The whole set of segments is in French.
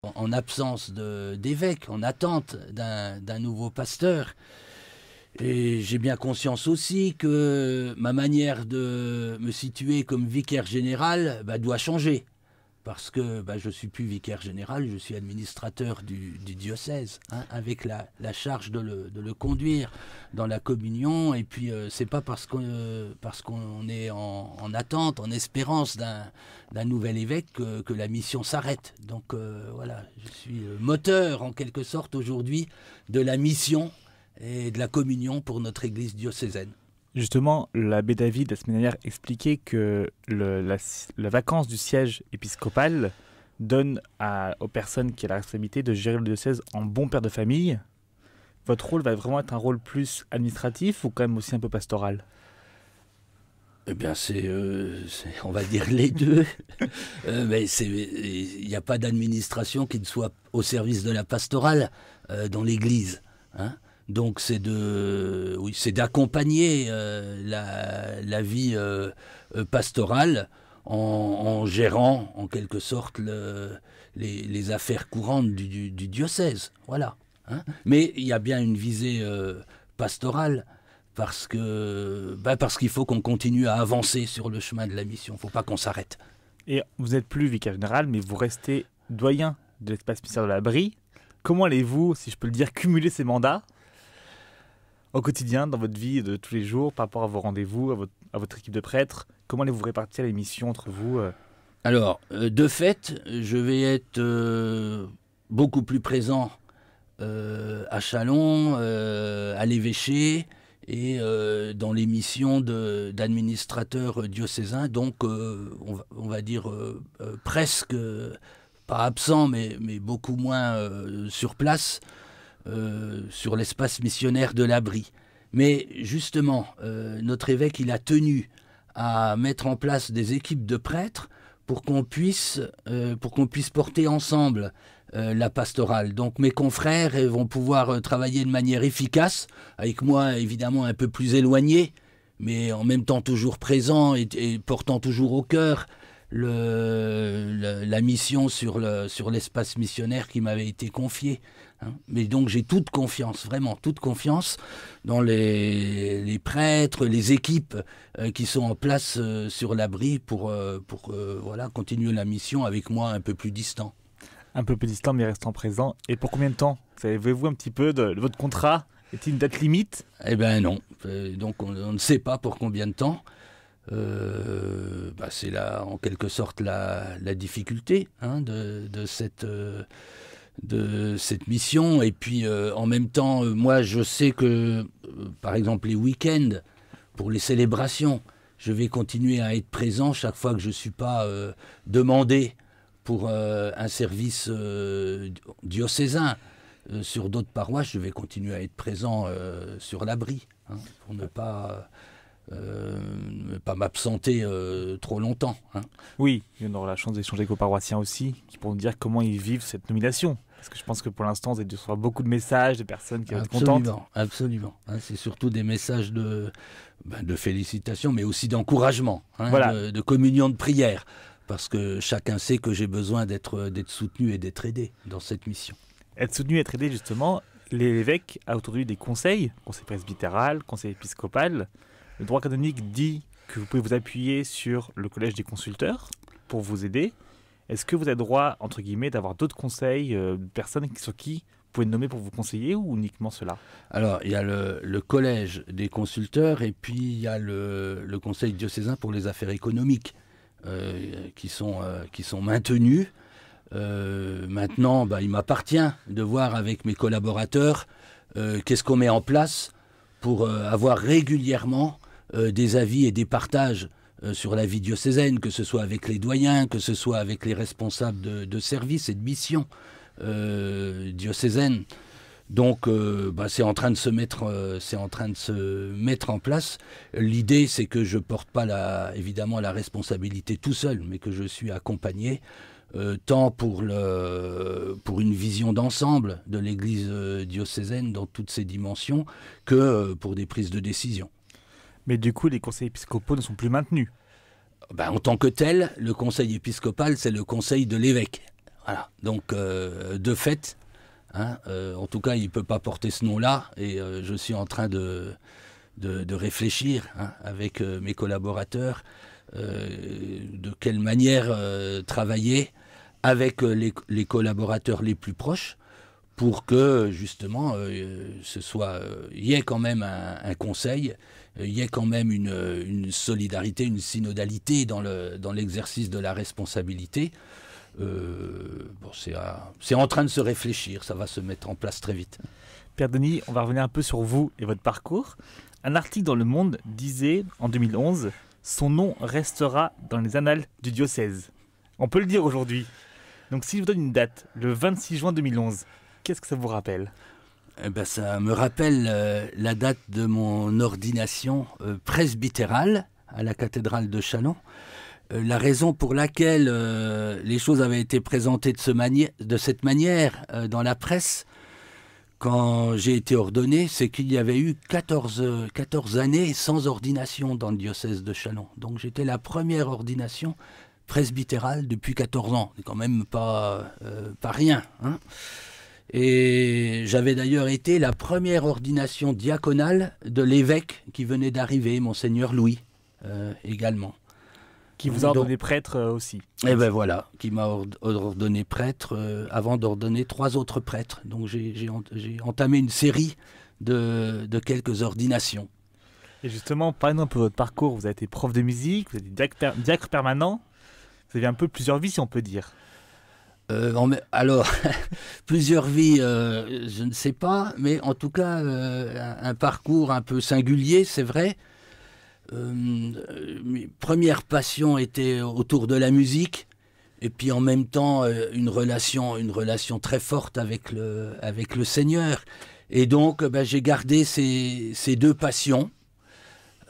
en absence d'évêque, en attente d'un nouveau pasteur. Et j'ai bien conscience aussi que ma manière de me situer comme vicaire général doit changer. Parce que je ne suis plus vicaire général, je suis administrateur du diocèse, hein, avec la charge de le conduire dans la communion. Et puis, c'est pas parce qu'on est en attente, en espérance d'un nouvel évêque que la mission s'arrête. Donc voilà, je suis moteur en quelque sorte aujourd'hui de la mission et de la communion pour notre église diocésaine. Justement, l'abbé David, la semaine dernière, expliquait que la vacance du siège épiscopal donne aux personnes qui ont la responsabilité de gérer le diocèse en bon père de famille. Votre rôle va vraiment être un rôle plus administratif ou quand même aussi un peu pastoral ? Eh bien, on va dire les deux. Mais il n'y a pas d'administration qui ne soit au service de la pastorale dans l'Église, hein. Donc c'est d'accompagner la vie pastorale en gérant en quelque sorte les affaires courantes du diocèse. Voilà, hein. Mais il y a bien une visée pastorale parce qu'il faut qu'on continue à avancer sur le chemin de la mission. Il ne faut pas qu'on s'arrête. Et vous n'êtes plus vicaire général, mais vous restez doyen de l'espace ministère de la Brie. Comment allez-vous, si je peux le dire, cumuler ces mandats au quotidien, dans votre vie de tous les jours, par rapport à vos rendez-vous, à votre équipe de prêtres? Comment allez-vous répartir les missions entre vous Alors, de fait, je vais être beaucoup plus présent à Châlons, à l'évêché et dans les missions d'administrateurs diocésains. Donc, on va dire presque, pas absent, mais beaucoup moins sur place. Sur l'espace missionnaire de la Brie. Mais justement, notre évêque, il a tenu à mettre en place des équipes de prêtres pour qu'on puisse porter ensemble la pastorale. Donc mes confrères vont pouvoir travailler de manière efficace, avec moi évidemment un peu plus éloigné, mais en même temps toujours présent et portant toujours au cœur la mission sur l'espace missionnaire qui m'avait été confié, hein. Mais donc j'ai toute confiance, vraiment toute confiance dans les prêtres, les équipes qui sont en place sur la Brie pour continuer la mission avec moi un peu plus distant. Un peu plus distant mais restant présent. Et pour combien de temps? Savez-vous un petit peu de votre contrat? Est-il une date limite? Eh bien non, donc on ne sait pas pour combien de temps. C'est en quelque sorte la difficulté, hein, de cette mission. Et puis en même temps, moi je sais que par exemple les week-ends pour les célébrations, je vais continuer à être présent chaque fois que je ne suis pas demandé pour un service diocésain. Sur d'autres paroisses, je vais continuer à être présent sur la Brie, hein, pour ne pas m'absenter trop longtemps, hein. Oui, on aura la chance d'échanger avec vos paroissiens aussi, qui pourront nous dire comment ils vivent cette nomination. Parce que je pense que pour l'instant, vous avez dû recevoir beaucoup de messages, des personnes qui vont être contentes. Absolument. Hein, c'est surtout des messages de félicitations, mais aussi d'encouragement, hein, voilà. de communion de prière. Parce que chacun sait que j'ai besoin d'être soutenu et d'être aidé dans cette mission. Être soutenu et être aidé, justement, l'évêque a autour de lui des conseils, conseil presbytéral, conseil épiscopal. Le droit canonique dit que vous pouvez vous appuyer sur le collège des consulteurs pour vous aider. Est-ce que vous avez droit, entre guillemets, d'avoir d'autres conseils, de personnes sur qui vous pouvez nommer pour vous conseiller ou uniquement cela? Alors, il y a le collège des consulteurs et puis il y a le conseil diocésain pour les affaires économiques qui sont maintenus. Maintenant, il m'appartient de voir avec mes collaborateurs qu'est-ce qu'on met en place pour avoir régulièrement des avis et des partages sur la vie diocésaine, que ce soit avec les doyens, que ce soit avec les responsables de services et de missions diocésaines. Donc c'est en train de se mettre en place. L'idée, c'est que je porte pas évidemment la responsabilité tout seul, mais que je suis accompagné tant pour une vision d'ensemble de l'Église diocésaine dans toutes ses dimensions que pour des prises de décision. Mais du coup, les conseils épiscopaux ne sont plus maintenus. En tant que tel, le conseil épiscopal, c'est le conseil de l'évêque. Voilà. Donc, de fait, hein, en tout cas, il ne peut pas porter ce nom-là. Et je suis en train de réfléchir, hein, avec mes collaborateurs de quelle manière travailler avec les collaborateurs les plus proches pour que justement il y ait quand même un conseil, il y ait quand même une solidarité, une synodalité dans l'exercice de la responsabilité. C'est en train de se réfléchir, ça va se mettre en place très vite. Père Denis, on va revenir un peu sur vous et votre parcours. Un article dans Le Monde disait en 2011 « Son nom restera dans les annales du diocèse ». On peut le dire aujourd'hui. Donc si je vous donne une date, le 26 juin 2011, qu'est-ce que ça vous rappelle ? Ça me rappelle la date de mon ordination presbytérale à la cathédrale de Châlons. La raison pour laquelle les choses avaient été présentées de cette manière dans la presse quand j'ai été ordonné, c'est qu'il y avait eu 14 années sans ordination dans le diocèse de Châlons. Donc j'étais la première ordination presbytérale depuis 14 ans. C'est quand même pas rien, hein. Et j'avais d'ailleurs été la première ordination diaconale de l'évêque qui venait d'arriver, Monseigneur Louis, également. Qui vous a ordonné prêtre aussi. Et ben voilà, qui m'a ordonné prêtre avant d'ordonner 3 autres prêtres. Donc j'ai entamé une série de quelques ordinations. Et justement, parlez-nous un peu de votre parcours. Vous avez été prof de musique, vous êtes diacre permanent. Vous avez un peu plusieurs vies, si on peut dire. Alors, plusieurs vies, je ne sais pas, mais en tout cas, un parcours un peu singulier, c'est vrai. Mes premières passions étaient autour de la musique, et puis en même temps, une relation très forte avec le Seigneur. Et donc, j'ai gardé ces 2 passions.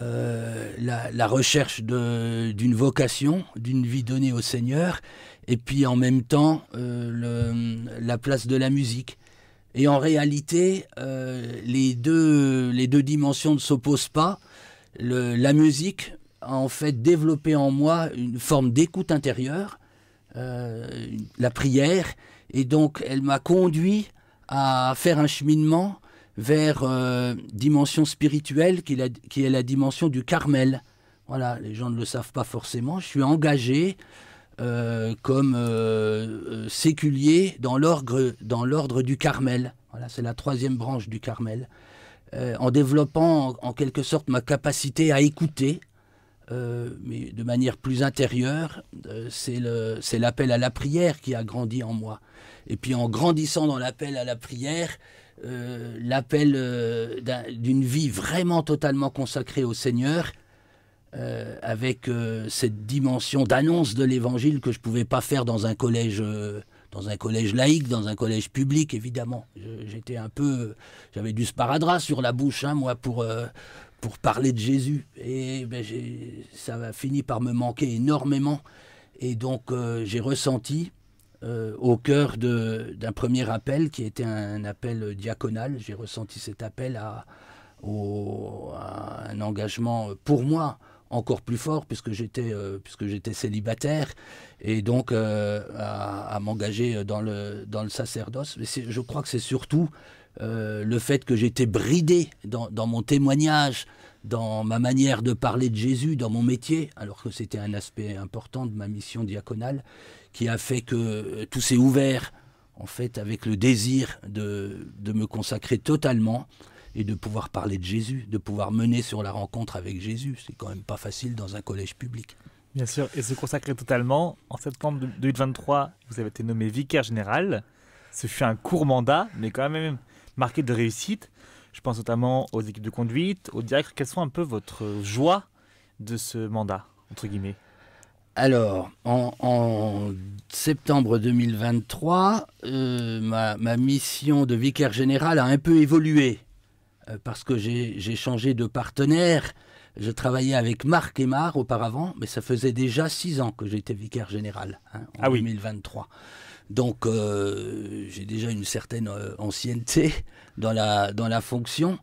La recherche d'une vocation, d'une vie donnée au Seigneur, et puis en même temps la place de la musique. Et en réalité, les deux dimensions ne s'opposent pas. La musique a en fait développé en moi une forme d'écoute intérieure, la prière, et donc elle m'a conduit à faire un cheminement vers dimension spirituelle qui est la dimension du Carmel. Voilà, les gens ne le savent pas forcément. Je suis engagé comme séculier dans l'ordre du Carmel. Voilà, c'est la 3e branche du Carmel. En développant en quelque sorte ma capacité à écouter, mais de manière plus intérieure, c'est l'appel à la prière qui a grandi en moi. Et puis en grandissant dans l'appel à la prière, l'appel d'une vie vraiment totalement consacrée au Seigneur, avec cette dimension d'annonce de l'Évangile que je ne pouvais pas faire dans un collège laïque, dans un collège public, évidemment. J'avais du sparadrap sur la bouche, hein, moi, pour parler de Jésus. Et ça a fini par me manquer énormément. Et donc, j'ai ressenti, au cœur d'un premier appel, qui était un appel diaconal, j'ai ressenti cet appel à un engagement, pour moi, encore plus fort, puisque j'étais célibataire, et donc à m'engager dans le sacerdoce. Mais je crois que c'est surtout le fait que j'étais bridé dans mon témoignage, dans ma manière de parler de Jésus, dans mon métier, alors que c'était un aspect important de ma mission diaconale, qui a fait que tout s'est ouvert, en fait, avec le désir de me consacrer totalement et de pouvoir parler de Jésus, de pouvoir mener sur la rencontre avec Jésus. C'est quand même pas facile dans un collège public. Bien sûr, et se consacrer totalement. En septembre 2023, vous avez été nommé vicaire général. Ce fut un court mandat, mais quand même marqué de réussite. Je pense notamment aux équipes de conduite, aux diacres. Quelles sont un peu votre joie de ce mandat, entre guillemets ? Alors, en septembre 2023, ma mission de vicaire général a un peu évolué, parce que j'ai changé de partenaire. Je travaillais avec Marc Aymar auparavant, mais ça faisait déjà 6 ans que j'étais vicaire général, en 2023. Donc, j'ai déjà une certaine ancienneté dans la fonction,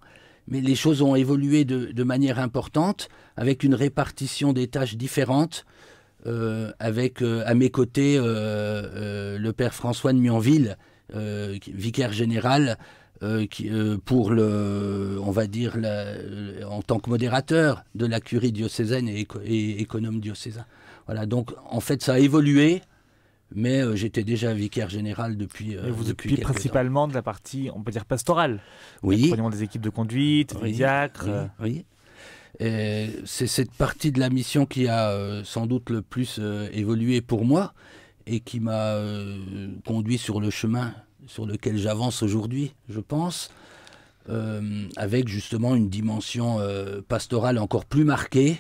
mais les choses ont évolué de manière importante, avec une répartition des tâches différentes. avec à mes côtés le père François de Mianville, vicaire général, pour on va dire, en tant que modérateur de la curie diocésaine et économe diocésain. Voilà, donc en fait ça a évolué, mais j'étais déjà vicaire général depuis. Et vous depuis occupez quelques principalement temps. de la partie, on peut dire, pastorale. Oui. Accompagnement des équipes de conduite, des Oui, diacres. oui. Et c'est cette partie de la mission qui a sans doute le plus évolué pour moi et qui m'a conduit sur le chemin sur lequel j'avance aujourd'hui, je pense, avec justement une dimension pastorale encore plus marquée,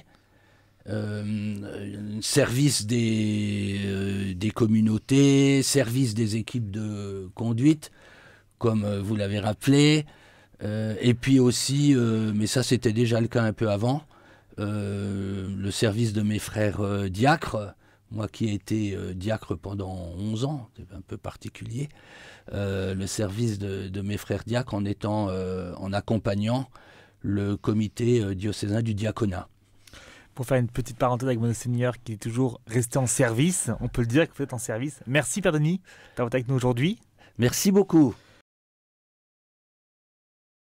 service des communautés, service des équipes de conduite, comme vous l'avez rappelé, et puis aussi, mais ça c'était déjà le cas un peu avant, le service de mes frères diacres, moi qui ai été diacre pendant 11 ans, c'est un peu particulier, le service de mes frères diacres en accompagnant le comité diocésain du diaconat. Pour faire une petite parenthèse avec Monseigneur qui est toujours resté en service, on peut le dire que vous êtes en service. Merci Père Denis d'avoir été avec nous aujourd'hui. Merci beaucoup.